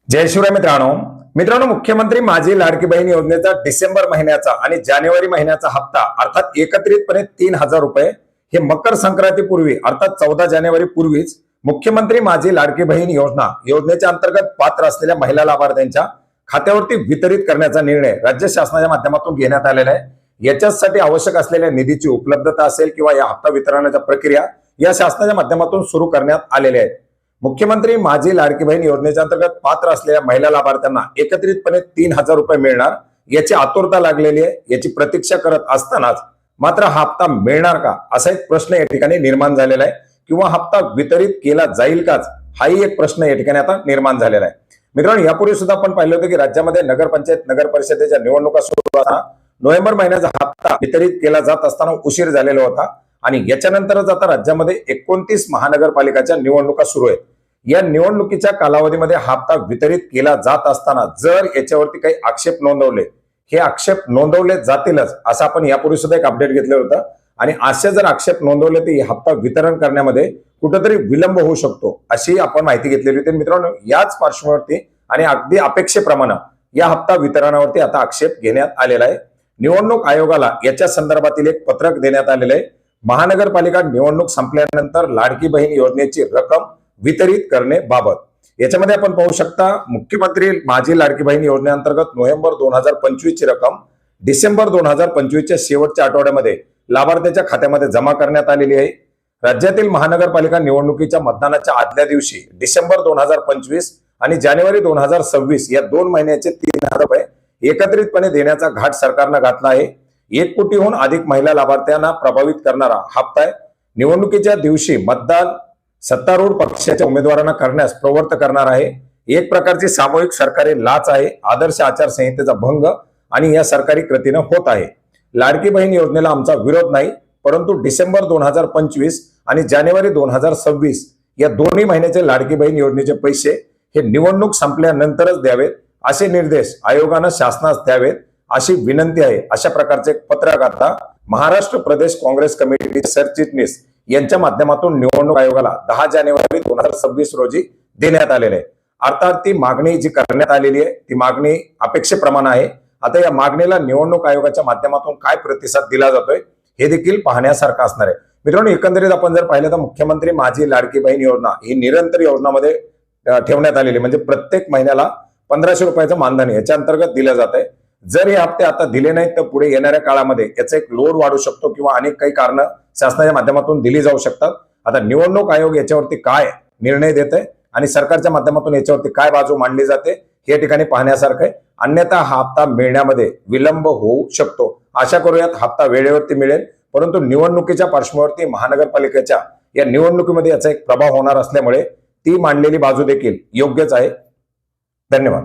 जय शिवराय मित्रांनो, मुख्यमंत्री माझी लाडकी बहीण योजनेचा डिसेंबर महिन्याचा आणि जानेवारी महिन्याचा हप्ता अर्थात एकत्रितपणे 3,000 रुपये हे मकर संक्रांतीपूर्वी अर्थात 14 जानेवारी पूर्वीच मुख्यमंत्री माझी लाडकी बहीण योजनेच्या अंतर्गत पात्र असलेल्या महिला लाभार्थ्यांच्या खात्यावरती वितरित करण्याचा निर्णय राज्य शासनाच्या माध्यमातून घेण्यात आलेला आहे। याच्यासाठी आवश्यक असलेल्या निधीची उपलब्धता असेल किंवा या हप्ता वितरणाच्या प्रक्रिया या शासनाच्या माध्यमातून सुरू करण्यात आलेल्या आहेत। मुख्यमंत्री माझी लाडकी बहीण योजनेच्या अंतर्गत पात्र असलेल्या महिला लाभार्थ्यांना एकत्रितपणे 3,000 रुपये मिळणार याची आतुरता लागलेली आहे। याची प्रतीक्षा करत असतानाच मात्र हा हप्ता मिळणार का असा एक प्रश्न या ठिकाणी निर्माण झालेला आहे किंवा हप्ता वितरित केला जाईल काच हाही एक प्रश्न या ठिकाणी आता निर्माण झालेला आहे। मित्रांनो, यापूर्वी सुद्धा आपण पाहिलं होतं की राज्यामध्ये नगरपंचायत नगर परिषदेच्या निवडणुका सुरू असताना नोव्हेंबर महिन्याचा हप्ता वितरित केला जात असताना उशीर झालेला होता आणि याच्यानंतरच आता राज्यामध्ये 29 महानगरपालिकाच्या निवडणुका सुरू आहेत। या निवडणुकीच्या कालावधीमध्ये हप्ता वितरित केला जात असताना जर याच्यावरती काही आक्षेप नोंदवले हे आक्षेप नोंदवले जातीलच असं आपण यापूर्वी सुद्धा एक अपडेट घेतलं होतं आणि असे जर आक्षेप नोंदवले तर हप्ता वितरण करण्यामध्ये कुठेतरी विलंब होऊ शकतो अशी आपण माहिती घेतलेली होती। मित्रांनो, याच पार्श्वभूमीवरती आणि अगदी अपेक्षेप्रमाणे या हप्ता वितरणावरती आता आक्षेप घेण्यात आलेला आहे। निवडणूक आयोगाला याच्या संदर्भातील एक पत्रक देण्यात आलेले आहे। महानगरपालिका निवडणूक संपल्यानंतर लाडकी बहीण योजनेची रक्कम वितरित करणे बाबत याच्यामध्ये आपण पाहू शकता मुख्यमंत्री माझी लाडकी बहीण योजनेअंतर्गत नोव्हेंबर 2025 ची रक्कम डिसेंबर 2025 च्या शेवटच्या आठवड्यामध्ये लाभार्थ्याच्या खात्यामध्ये जमा करण्यात आलेली आहे। राज्यातील महानगरपालिका निवडणुकीच्या मतदानाच्या आदल्या दिवशी डिसेंबर 2025 आणि जानेवारी 2026 या 2 महिन्याचे 3,000 रुपये एकत्रितपणे देण्याचा घाट सरकारनं घातला आहे। 1 कोटीहून अधिक महिला लाभार्थ्यांना प्रभावित करणारा हप्ता आहे। निवडणुकीच्या दिवशी मतदान सत्तारूढ पक्षाच्या उमेदवारांना करण्यास प्रवृत्त करणार आहे। एक प्रकारची सामूहिक सरकारी लाच आहे, आदर्श आचारसंहितेचा भंग आणि या सरकारी कृतीनं होत आहे। लाडकी बहीण योजनेला आमचा विरोध नाही, परंतु डिसेंबर 2025 आणि जानेवारी 2026 या दोन्ही महिन्याचे लाडकी बहीण योजनेचे पैसे हे निवडणूक संपल्यानंतरच द्यावेत असे निर्देश आयोगानं शासनास द्यावेत अशी विनंती आहे। अशा प्रकारचे पत्रक आता महाराष्ट्र प्रदेश काँग्रेस कमिटीचे सरचिटणीस यांच्या माध्यमातून निवडणूक आयोगाला 10 जानेवारी 2026 रोजी देण्यात आलेले आहे। अर्थात ती मागणी जी करण्यात आलेली आहे ती मागणी अपेक्षेप्रमाणे आहे। आता या मागणीला निवडणूक आयोगाच्या माध्यमातून काय प्रतिसाद दिला जातोय हे देखील पाहण्यासारखं असणार आहे। मित्रांनो, एकंदरीत आपण जर पाहिलं तर मुख्यमंत्री माझी लाडकी बहीण योजना ही निरंतर योजनामध्ये ठेवण्यात आलेली म्हणजे प्रत्येक महिन्याला 1,500 रुपयाचं मानधन याच्या अंतर्गत दिलं जात आहे। जर हे हप्ते आता दिले नाहीत तर पुढे येणाऱ्या काळामध्ये याचा एक लोड वाढू शकतो किंवा अनेक काही कारण शासनाच्या माध्यमातून दिली जाऊ शकतात। आता निवडणूक आयोग याच्यावरती काय निर्णय देत आहे आणि सरकारच्या माध्यमातून याच्यावरती काय बाजू मांडली जाते हे ठिकाणी पाहण्यासारखं आहे। अन्यथा हा हप्ता मिळण्यामध्ये विलंब होऊ शकतो। आशा करूयात हप्ता वेळेवरती मिळेल, परंतु निवडणुकीच्या पार्श्वभूमीवरती महानगरपालिकेच्या या निवडणुकीमध्ये याचा एक प्रभाव होणार असल्यामुळे ती मांडलेली बाजू देखील योग्यच आहे। धन्यवाद।